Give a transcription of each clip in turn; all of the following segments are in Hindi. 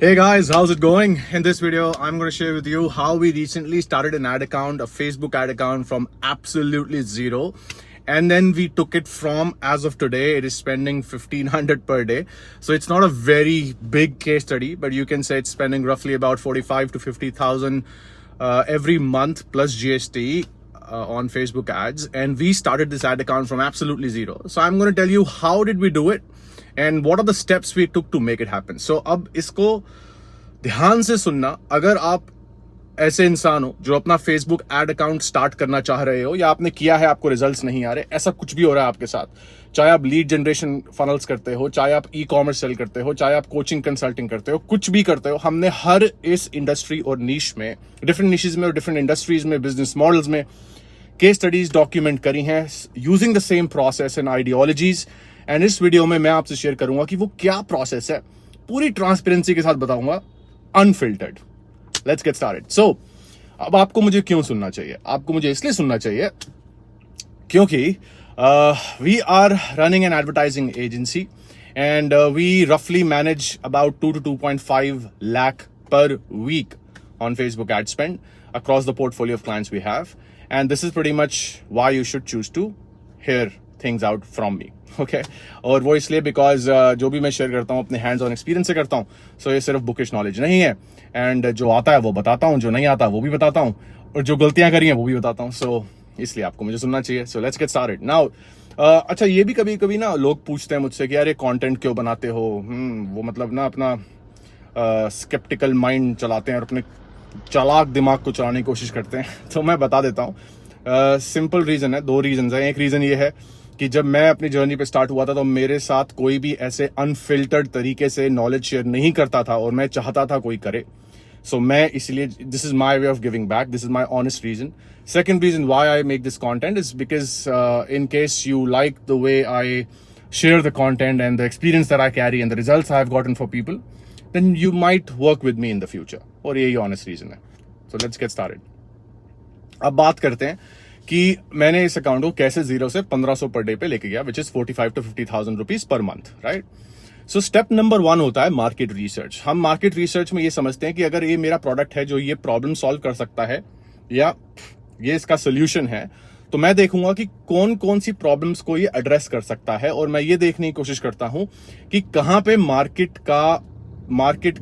Hey guys, how's it going? In this video, I'm going to share with you how we recently started an ad account, a Facebook ad account from absolutely zero. And then we took it from, as of today, it is spending 1,500 per day. So it's not a very big case study, but you can say it's spending roughly about 45 to 50,000 every month plus GST on Facebook ads. And we started this ad account from absolutely zero. So I'm going to tell you how did we do it and what are the steps we took to make it happen. So अब इसको ध्यान से सुनना. अगर आप ऐसे इंसान हो जो अपना फेसबुक एड अकाउंट स्टार्ट करना चाह रहे हो या आपने किया है, आपको रिजल्ट्स नहीं आ रहे, ऐसा कुछ भी हो रहा है आपके साथ, चाहे आप लीड जनरेशन फनल्स करते हो, चाहे आप ई कॉमर्स सेल करते हो, चाहे आप कोचिंग कंसल्टिंग करते हो, कुछ भी करते हो, हमने हर इस इंडस्ट्री और नीश में, डिफरेंट निशेस में और डिफरेंट इंडस्ट्रीज में, बिजनेस मॉडल्स में केस स्टडीज डॉक्यूमेंट करी हैं using the same process and ideologies. And इस वीडियो में मैं आपसे शेयर करूंगा कि वो क्या प्रोसेस है, पूरी ट्रांसपेरेंसी के साथ बताऊंगा, unfiltered. Let's get started. So अब आपको मुझे क्यों सुनना चाहिए? आपको मुझे इसलिए सुनना चाहिए क्योंकि we are running an advertising agency and we रफली manage about 2 to 2.5 lakh per week on Facebook ad spend across the portfolio of clients we have. And this is pretty much why you should choose to hear things out from me. Okay? और वो इसलिए बिकॉज जो भी मैं शेयर करता हूँ अपने हैंड्स ऑन एक्सपीरियंस से करता हूँ. सो ये सिर्फ बुकिश नॉलेज नहीं है. एंड जो आता है वो बताता हूँ, जो नहीं आता वो भी बताता हूँ, और जो गलतियां करी हैं वो भी बताता हूँ. सो इसलिए आपको मुझे सुनना चाहिए. So let's get started now. अच्छा, ये भी कभी कभी ना लोग पूछते हैं मुझसे कि यार ये कंटेंट क्यों बनाते हो. वो मतलब ना अपना स्केप्टिकल माइंड चलाते हैं और अपने चालाक दिमाग को चलाने की कोशिश करते हैं. तो मैं बता देता हूँ. सिंपल रीजन है, दो रीजन है. एक रीजन ये है कि जब मैं अपनी जर्नी पे स्टार्ट हुआ था तो मेरे साथ कोई भी ऐसे अनफिल्टर्ड तरीके से नॉलेज शेयर नहीं करता था और मैं चाहता था कोई करे. सो मैं इसलिए, this is my way of giving back, this is my honest reason. Second reason why I make this content is because in case you like the way I share the content and the experience that I carry and the results I have gotten for people, then you might work with me in the future. और यही honest reason है. So let's get started. अब बात करते हैं कि मैंने इस अकाउंट को कैसे जीरो से 1500 पर डे पे लेके गया, which is 45 to 50,000 rupees per month, right. So step number 1 होता है मार्केट रिसर्च. हम मार्केट रिसर्च में ये समझते हैं कि अगर ये मेरा प्रोडक्ट है जो ये प्रॉब्लम सॉल्व कर सकता है या ये इसका सोल्यूशन है, तो मैं देखूंगा कि कौन कौन सी प्रॉब्लम्स को ये एड्रेस कर सकता है. और मैं ये देखने की कोशिश करता हूं कि कहां पे मार्केट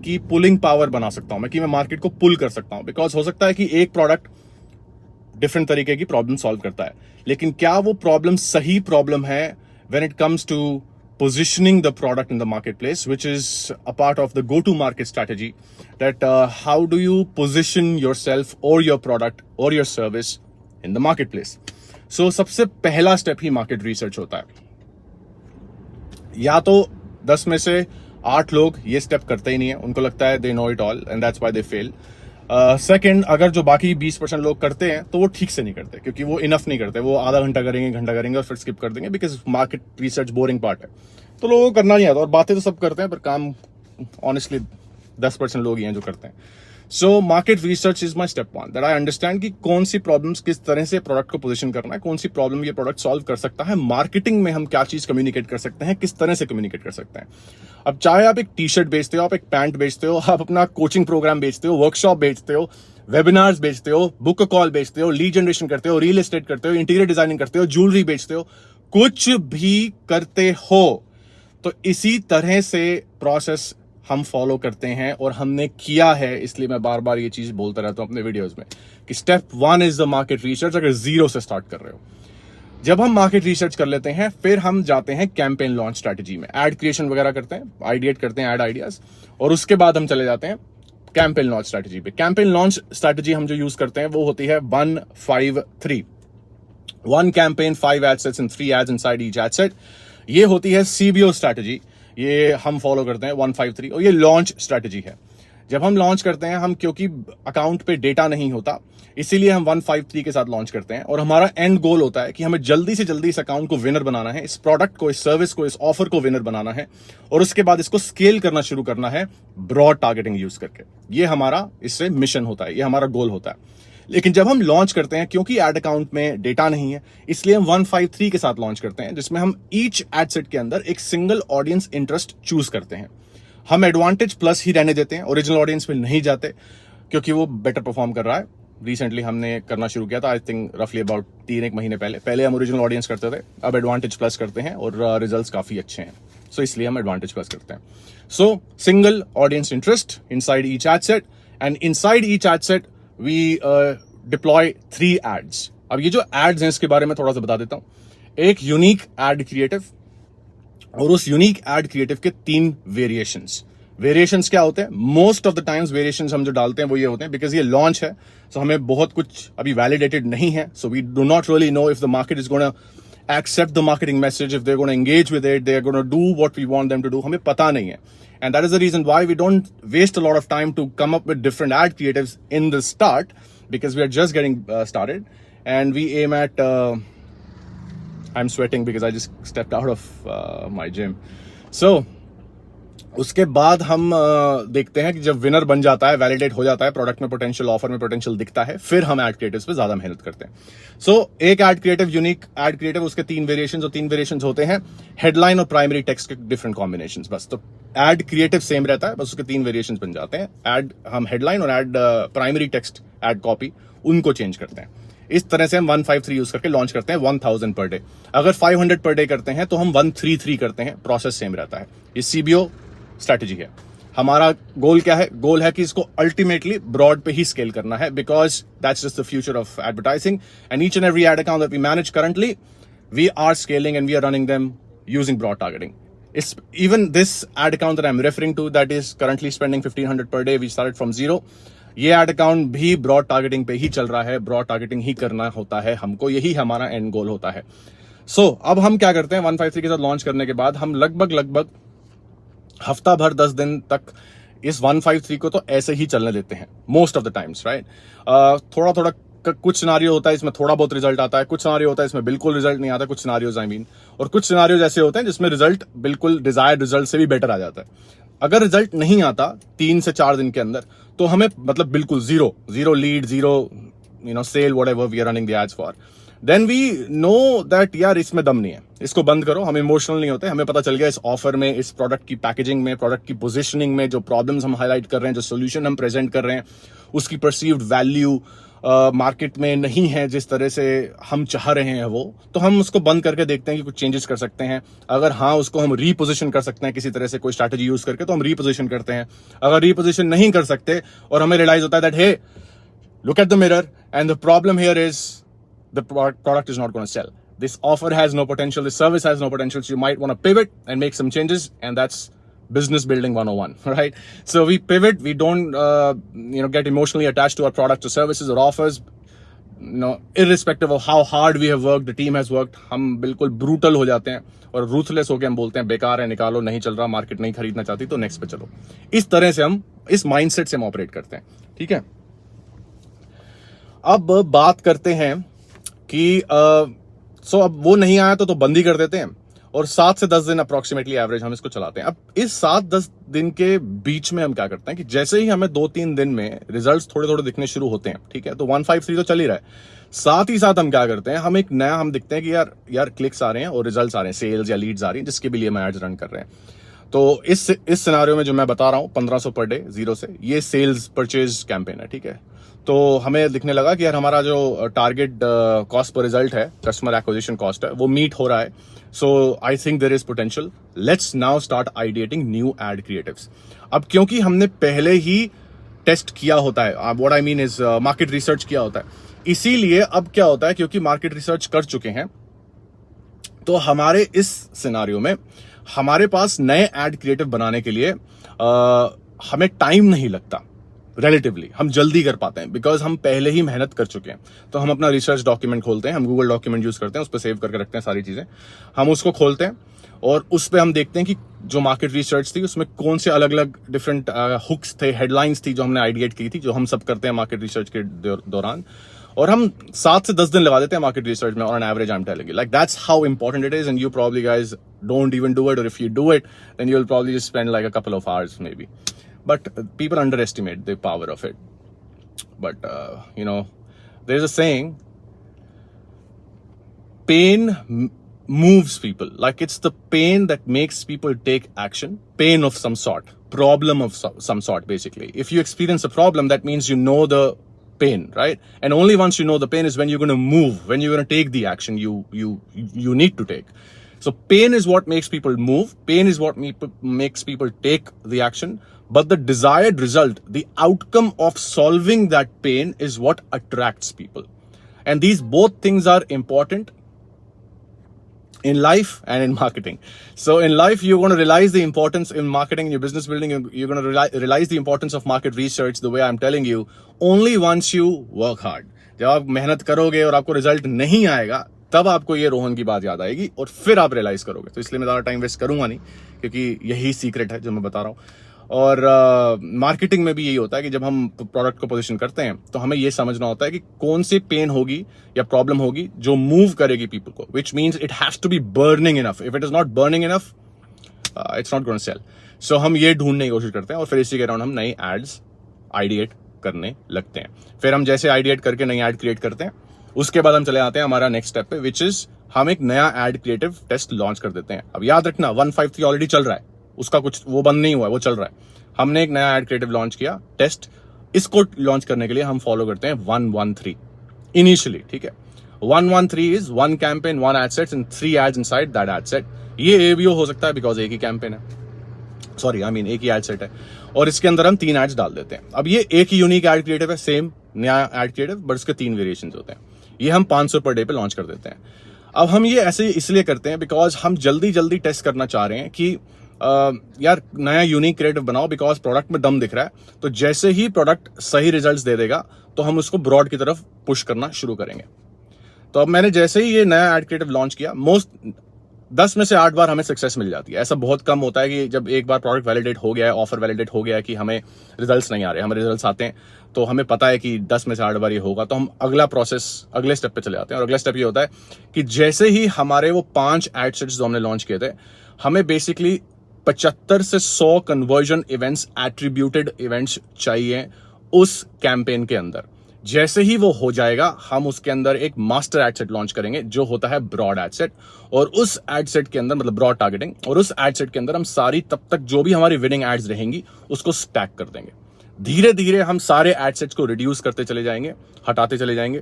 की पुलिंग पावर बना सकता हूं मैं, कि मैं मार्केट को पुल कर सकता हूं. बिकॉज हो सकता है कि एक प्रोडक्ट डिफरेंट तरीके की प्रॉब्लम सॉल्व करता है, लेकिन क्या वो प्रॉब्लम सही प्रॉब्लम है when it comes to positioning the product in the marketplace, which is a part of the go-to-market strategy, that how do you position yourself or your product or your service in the marketplace. So सबसे पहला स्टेप ही मार्केट रिसर्च होता है. या तो 10 में से 8 लोग ये स्टेप करते ही नहीं है, उनको लगता है they know it all and that's why they fail. Second, अगर जो बाकी 20% लोग करते हैं तो वो ठीक से नहीं करते, क्योंकि वो इनफ नहीं करते. वो आधा घंटा करेंगे, घंटा करेंगे और फिर स्किप कर देंगे, because market research boring part है. तो लोगों को करना नहीं आता, और बातें तो सब करते हैं पर काम ऑनेस्टली 10% लोग ही हैं जो करते हैं. So market research is my step 1, that I understand कि कौन सी प्रॉब्लम्स किस तरह से प्रोडक्ट को पोजीशन करना है, कौन सी प्रॉब्लम ये प्रोडक्ट सॉल्व कर सकता है. मार्केटिंग में हम क्या चीज कम्युनिकेट कर सकते हैं, किस तरह से कम्युनिकेट कर सकते हैं. अब चाहे आप एक टी शर्ट बेचते हो, आप एक पैंट बेचते हो, आप अपना कोचिंग प्रोग्राम बेचते हो, वर्कशॉप बेचते हो, वेबिनार्स बेचते हो, बुक कॉल बेचते हो, लीड जनरेशन करते हो, रियल एस्टेट करते हो, इंटीरियर डिजाइनिंग करते हो, ज्वेलरी बेचते हो, कुछ भी करते हो, तो इसी तरह से प्रोसेस हम फॉलो करते हैं और हमने किया है. इसलिए मैं बार बार ये चीज बोलता रहता हूं अपने वीडियोस में कि step 1 is the market research. अगर जीरो से स्टार्ट कर रहे हो, जब हम मार्केट रिसर्च कर लेते हैं, फिर हम जाते हैं कैंपेन लॉन्च स्ट्रैटेजी में, एड क्रिएशन वगैरह करते हैं, आइडिएट करते हैं एड आइडियाज, और उसके बाद हम चले जाते हैं कैंपेन लॉन्च स्ट्रैटेजी पे. कैंपेन लॉन्च स्ट्रैटेजी हम जो यूज करते हैं वो होती है 1-5-3. 1 campaign, 5 ad sets and 3 ads inside each ad set. ये होती है सीबीओ स्ट्रैटेजी. ये हम फॉलो करते हैं 1-5-3, और ये लॉन्च स्ट्रैटेजी है. जब हम लॉन्च करते हैं, हम क्योंकि अकाउंट पे डेटा नहीं होता, इसीलिए हम 1-5-3 के साथ लॉन्च करते हैं. और हमारा एंड गोल होता है कि हमें जल्दी से जल्दी इस अकाउंट को विनर बनाना है, इस प्रोडक्ट को, इस सर्विस को, इस ऑफर को विनर बनाना है, और उसके बाद इसको स्केल करना शुरू करना है ब्रॉड टारगेटिंग यूज करके. ये हमारा इससे मिशन होता है, ये हमारा गोल होता है. लेकिन जब हम लॉन्च करते हैं, क्योंकि एड अकाउंट में डेटा नहीं है, इसलिए हम 1-5-3 के साथ लॉन्च करते हैं, जिसमें हम ईच एड सेट के अंदर एक सिंगल ऑडियंस इंटरेस्ट चूज करते हैं. हम एडवांटेज प्लस ही रहने देते हैं, ओरिजिनल ऑडियंस में नहीं जाते क्योंकि वो बेटर परफॉर्म कर रहा है। रिसेंटली हमने करना शुरू किया था, आई थिंक रफली अबाउट 3-1 महीने पहले हम ओरिजिनल ऑडियंस करते थे, अब एडवांटेज प्लस करते हैं और रिजल्ट्स काफी अच्छे हैं, सो इसलिए हम एडवांटेज प्लस करते हैं। So single audience interest inside each ad set, and inside each ad set we deploy 3 ads. अब ये जो एड्स हैं इसके बारे में थोड़ा सा बता देता हूं। एक यूनिक एड क्रिएटिव, और उस यूनिक एड क्रिएटिव के 3 वेरिएशंस क्या होते हैं? Most of the times variations हम जो डालते हैं वो ये होते हैं, बिकॉज ये लॉन्च है, सो हमें बहुत कुछ अभी वैलिडेटेड नहीं है, so we do not really know if the market is gonna accept the marketing message, if they're going to engage with it, they're going to do what we want them to do. हमें पता नहीं है, and that is the reason why we don't waste a lot of time to come up with different ad creatives in the start, because we are just getting started, and we aim at I'm sweating because I just stepped out of my gym. So उसके बाद हम देखते हैं कि जब विनर बन जाता है, वैलिडेट हो जाता है, प्रोडक्ट में पोटेंशियल, ऑफर में पोटेंशियल दिखता है, फिर हम एड क्रिएटिव्स पे ज्यादा मेहनत करते हैं। सो एक ad creative, unique ad creative, उसके 3 वेरिएशंस, और 3 वेरिएशंस होते हैं हेडलाइन और प्राइमरी टेक्स्ट के डिफरेंट कॉम्बिनेशंस। बस तो एड क्रिएटिव सेम रहता है, बस उसके 3 वेरिएशंस बन जाते हैं। एड हम हेडलाइन और ad primary text ad copy उनको चेंज करते हैं। इस तरह से हम 153 यूज करके लॉन्च करते हैं 1000 पर डे। अगर 500 पर डे करते हैं तो हम 133 करते हैं, प्रोसेस सेम रहता है। ये सीबीओ स्ट्रैटेजी है। हमारा गोल क्या है? गोल है कि इसको अल्टीमेटली ब्रॉड पे ही स्केल करना है, because that's just the future of advertising, and each and every ad account that we manage currently, we are scaling and we are running them using broad targeting. Even this ad account that I'm referring to, that is currently spending 1500 per day, we started from zero. ये ad account भी ब्रॉड टारगेटिंग पे ही चल रहा है, ब्रॉड टारगेटिंग ही करना होता है हमको, यही हमारा एंड गोल होता है. सो अब हम क्या करते हैं, 153 के साथ लॉन्च करने के बाद हम लगभग हफ्ता भर 10 दिन तक इस 153 को तो ऐसे ही चलने देते हैं, most of the times, right. थोड़ा कुछ सिनारियो होता है इसमें थोड़ा बहुत रिजल्ट आता है, कुछ सिनारियो होता है इसमें बिल्कुल रिजल्ट नहीं आता, कुछ सिनारियोज और कुछ सिनारियोज ऐसे होते हैं जिसमें रिजल्ट बिल्कुल डिजायर्ड रिजल्ट से भी बेटर आ जाता है. अगर रिजल्ट नहीं आता 3 से 4 दिन के अंदर, तो हमें मतलब बिल्कुल zero lead, zero sale, whatever we are running the ads for, then we know that यार इसमें दम नहीं है, इसको बंद करो. हम इमोशनल नहीं होते, हमें पता चल गया इस ऑफर में, इस प्रोडक्ट की पैकेजिंग में, प्रोडक्ट की पोजिशनिंग में, जो प्रॉब्लम्स हम हाईलाइट कर रहे हैं, जो सोल्यूशन हम प्रेजेंट कर रहे हैं, उसकी परसीव्ड वैल्यू मार्केट में नहीं है जिस तरह से हम चाह रहे हैं वो, तो हम उसको बंद करके देखते हैं कि कुछ चेंजेस कर सकते हैं. अगर हाँ उसको हम रीपोजिशन कर सकते हैं किसी तरह से, कोई स्ट्रैटेजी यूज करके, तो हम रीपोजिशन करते हैं. अगर रीपोजिशन नहीं कर सकते और हमें रियलाइज होता है that hey, look at the mirror and the problem here is the product is not going to sell. This offer has no potential. This service has no potential. So you might want to pivot and make some changes, and that's business building 101, right? So we pivot. We don't, get emotionally attached to our product or services or offers. Irrespective of how hard we have worked, the team has worked, हम बिल्कुल brutal हो जाते हैं और ruthless होके हम बोलते हैं बेकार है, निकालो, नहीं चल रहा, मार्केट नहीं खरीदना चाहती, तो नेक्स्ट पे चलो. इस तरह से हम इस माइंडसेट से हम ऑपरेट करते हैं, ठीक है. अब बात करते हैं कि अब वो नहीं आया तो बंद ही कर देते हैं, और 7 से 10 दिन अप्रोक्सीमेटली एवरेज हम इसको चलाते हैं. अब इस 7-10 दिन के बीच में हम क्या करते हैं कि जैसे ही हमें 2-3 दिन में रिजल्ट्स थोड़े दिखने शुरू होते हैं, ठीक है, तो 153 तो चल ही रहा है, साथ ही साथ हम क्या करते हैं, हम एक नया हम दिखते हैं कि यार क्लिक्स आ रहे हैं और रिजल्ट्स आ रहे हैं, सेल्स या लीड्स आ रही हैं, जिसके भी लिए हम एड्स रन कर रहे हैं. तो इस सिनेरियो में जो मैं बता रहा हूं 1500 पर डे जीरो से, ये सेल्स परचेज कैंपेन है, ठीक है. तो हमें दिखने लगा कि यार हमारा जो टारगेट कॉस्ट पर रिजल्ट है, कस्टमर एक्विजिशन कॉस्ट है, वो मीट हो रहा है. So I think there is potential, let's now start ideating new ad creatives. अब क्योंकि हमने पहले ही टेस्ट किया होता है, what I mean is market research किया होता है, इसीलिए अब क्या होता है, क्योंकि मार्केट रिसर्च कर चुके हैं, तो हमारे इस सिनारियो में हमारे पास नए एड क्रिएटिव बनाने के लिए हमें टाइम नहीं लगता. रिलेटिवली हम जल्दी कर पाते हैं, बिकॉज हम पहले ही मेहनत कर चुके हैं. तो हम अपना रिसर्च डॉक्यूमेंट खोलते हैं, हम गूगल डॉक्यूमेंट यूज करते हैं, उस पर सेव करके रखते हैं सारी चीजें. हम उसको खोलते हैं और उस पर हम देखते हैं कि जो मार्केट रिसर्च थी उसमें कौन से अलग अलग डिफरेंट हुक्स थे, हेडलाइंस थी जो हमने आइडिएट की थी, जो हम सब करते हैं मार्केट रिसर्च के दौरान. और हम 7 से 10 दिन लगा देते हैं मार्केट रिसर्च में, on an average I am telling you, like that's how important it is. And you probably guys don't even do it, or if you do it then you'll probably just spend like a couple of hours maybe. But people underestimate the power of it. But there's a saying, pain moves people. Like it's the pain that makes people take action, pain of some sort. problem of some sort. Basically, if you experience a problem, that means you know the pain, right? And only once you know the pain is when you're going to move, when you're going to take the action you need to take. So pain is what makes people move, pain is what makes people take the action, but the desired result, the outcome of solving that pain is what attracts people. And these both things are important in life and in marketing. So in life, you're going to realize the importance in marketing, in your business building, you're going to realize the importance of market research, the way I'm telling you, only once you work hard. जब आप मेहनत करोगे और आपको रिजल्ट नहीं आएगा, तब आपको ये रोहन की बात याद आएगी और फिर आप रियलाइज करोगे. तो इसलिए मैं ज़्यादा टाइम वेस्ट करूंगा नहीं, क्योंकि यही सीक्रेट है जो मैं बता रहा हूँ. और मार्केटिंग में भी यही होता है कि जब हम प्रोडक्ट को पोजीशन करते हैं तो हमें ये समझना होता है कि कौन सी पेन होगी या प्रॉब्लम होगी जो मूव करेगी पीपल को, which means it has to be burning enough. If it is not burning enough, it's not going to sell. So हम ये ढूंढने की कोशिश करते हैं और फिर इसी के अराउंड हम नई एड्स आइडिएट करने लगते हैं. फिर हम जैसे आइडिएट करके नई एड क्रिएट करते हैं, उसके बाद हम चले आते हैं हमारा नेक्स्ट स्टेप पे, विच इज हम एक नया एड क्रिएटिव टेस्ट लॉन्च कर देते हैं. अब याद रखना 153 ऑलरेडी चल रहा है, उसका कुछ वो बंद नहीं हुआ है, वो चल रहा है. हमने एक नया एड क्रिएटिव लॉन्च किया, टेस्ट. इसको लॉन्च करने के लिए हम फॉलो करते हैं 113 इनिशियली. ठीक है, 113 is 1 campaign, 1 ad set and 3 ads inside that ad set. ये एबीओ हो सकता है बिकॉज एक ही कैंपेन है, सॉरी आई मीन एक ही एड सेट है, और इसके अंदर हम 3 एड्स डाल देते हैं. अब ये एक ही यूनिक एड क्रिएटिव है, सेम नया एड क्रिएटिव, बट इसके 3 वेरिएशंस होते हैं. ये हम 500 पर डे पे लॉन्च कर देते हैं. अब हम ये ऐसे इसलिए करते हैं बिकॉज हम जल्दी जल्दी टेस्ट करना चाह रहे हैं कि यार नया यूनिक क्रिएटिव बनाओ, बिकॉज प्रोडक्ट में दम दिख रहा है. तो जैसे ही प्रोडक्ट सही रिजल्ट्स दे देगा तो हम उसको ब्रॉड की तरफ पुश करना शुरू करेंगे. तो अब मैंने जैसे ही ये नया एड क्रिएटिव लॉन्च किया, 10 में से 8 बार हमें सक्सेस मिल जाती है. ऐसा बहुत कम होता है कि जब एक बार प्रोडक्ट वैलिडेट हो गया है, ऑफर वैलिडेट हो गया है कि हमें रिजल्ट्स नहीं आ रहे, हमें रिजल्ट्स आते हैं तो हमें पता है कि 10 में से 8 बार ये होगा, तो हम अगले स्टेप पे चले जाते हैं. और अगला स्टेप ये होता है कि जैसे ही हमारे वो 5 एड सेट्स जो हमने लॉन्च किए थे, हमें बेसिकली 75 से 100 कन्वर्जन इवेंट्स, एट्रीब्यूटेड इवेंट्स चाहिए उस कैंपेन के अंदर. जैसे ही वो हो जाएगा, हम उसके अंदर एक मास्टर एड सेट लॉन्च करेंगे जो होता है ब्रॉड एड सेट. और उस एड सेट के अंदर, मतलब ब्रॉड टारगेटिंग, और उस एड सेट के अंदर हम सारी तब तक जो भी हमारी विनिंग एड्स रहेंगी उसको स्टैक कर देंगे. धीरे धीरे हम सारे एड सेट्स को रिड्यूस करते चले जाएंगे, हटाते चले जाएंगे,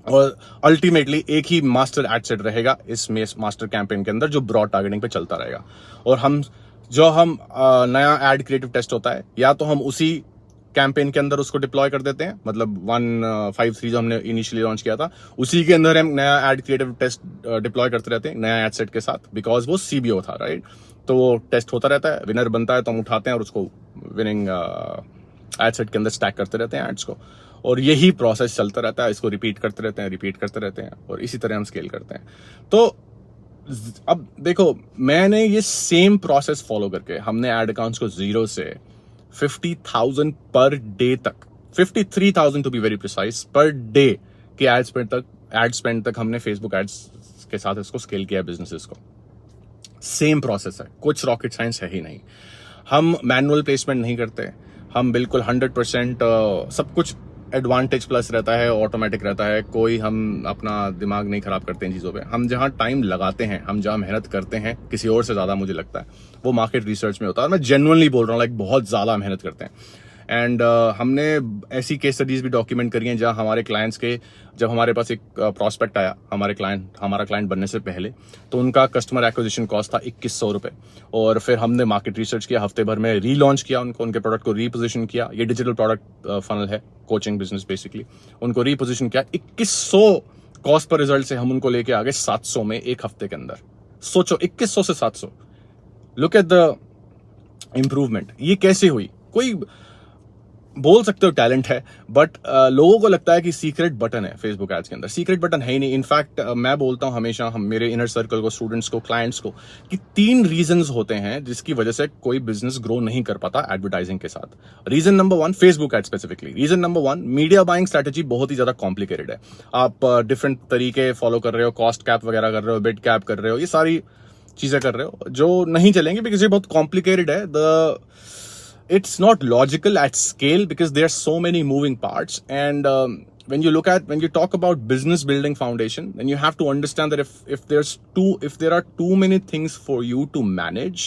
और अल्टीमेटली एक ही मास्टर एड सेट रहेगा इस मास्टर कैंपेन के अंदर जो ब्रॉड टारगेटिंग पे चलता रहेगा. और हम नया एड क्रिएटिव टेस्ट होता है, या तो हम उसी कैंपेन के अंदर उसको डिप्लॉय कर देते हैं, मतलब 153 जो हमने इनिशियली लॉन्च किया था उसी के अंदर हम नया एड क्रिएटिव टेस्ट डिप्लॉय करते रहते हैं नया एड सेट के साथ, बिकॉज वो सीबीओ था, राइट. तो वो टेस्ट होता रहता है, विनर बनता है तो हम उठाते हैं और उसको विनिंग एड सेट के अंदर स्टैक करते रहते हैं एड्स को. और यही प्रोसेस चलता रहता है, इसको रिपीट करते रहते हैं और इसी तरह हम स्केल करते हैं. तो अब देखो, मैंने ये सेम प्रोसेस फॉलो करके हमने एड अकाउंट्स को 0 से 50,000 पर डे तक, 53,000 to be very precise per day के एड स्पेंड तक हमने फेसबुक एड्स के साथ इसको स्केल किया बिजनेसेस को. सेम प्रोसेस है, कुछ रॉकेट साइंस है ही नहीं. हम मैनुअल प्लेसमेंट नहीं करते, हम बिल्कुल 100% सब कुछ एडवांटेज प्लस रहता है, ऑटोमेटिक रहता है. कोई हम अपना दिमाग नहीं खराब करते इन चीज़ों पे. हम जहाँ टाइम लगाते हैं, हम जहाँ मेहनत करते हैं, किसी और से ज़्यादा मुझे लगता है वो मार्केट रिसर्च में होता है. और मैं जेन्युइनली बोल रहा हूँ, लाइक बहुत ज़्यादा मेहनत करते हैं. एंड हमने ऐसी केस स्टडीज भी डॉक्यूमेंट करी हैं जहाँ हमारे क्लाइंट्स के, जब हमारे पास एक प्रॉस्पेक्ट आया हमारा क्लाइंट बनने से पहले, तो उनका कस्टमर एक्विजिशन कॉस्ट था 2100 रुपये. और फिर हमने मार्केट रिसर्च किया, हफ्ते भर में रीलॉन्च किया उनको, उनके प्रोडक्ट को रीपोजिशन किया. ये डिजिटल प्रोडक्ट फनल है, कोचिंग बिजनेस बेसिकली. उनको रीपोजिशन किया, 2100 कॉस्ट पर रिजल्ट से हम उनको लेके आ गए 700 में एक हफ्ते के अंदर. सोचो, 2100 से 700. Look at the improvement. ये कैसे हुई? कोई बोल सकते हो टैलेंट है, बट लोगों को लगता है कि सीक्रेट बटन है फेसबुक एड्स के अंदर. सीक्रेट बटन है ही नहीं. इनफैक्ट मैं बोलता हूं हमेशा, हम मेरे इनर सर्कल को, स्टूडेंट्स को, क्लाइंट्स को, कि 3 रीजंस होते हैं जिसकी वजह से कोई बिजनेस ग्रो नहीं कर पाता एडवर्टाइजिंग के साथ. Reason number 1, Facebook ad specifically. Reason number 1, media buying strategy बहुत ही ज्यादा कॉम्प्लिकेटेड है. आप डिफरेंट तरीके फॉलो कर रहे हो, कॉस्ट कैप वगैरह कर रहे हो, बिड कैप कर रहे हो, ये सारी चीजें कर रहे हो जो नहीं चलेंगी बिकॉज ये बहुत कॉम्प्लिकेटेड है. It's not logical at scale because there are so many moving parts. And when you talk about business building foundation, then you have to understand that if there are too many things for you to manage,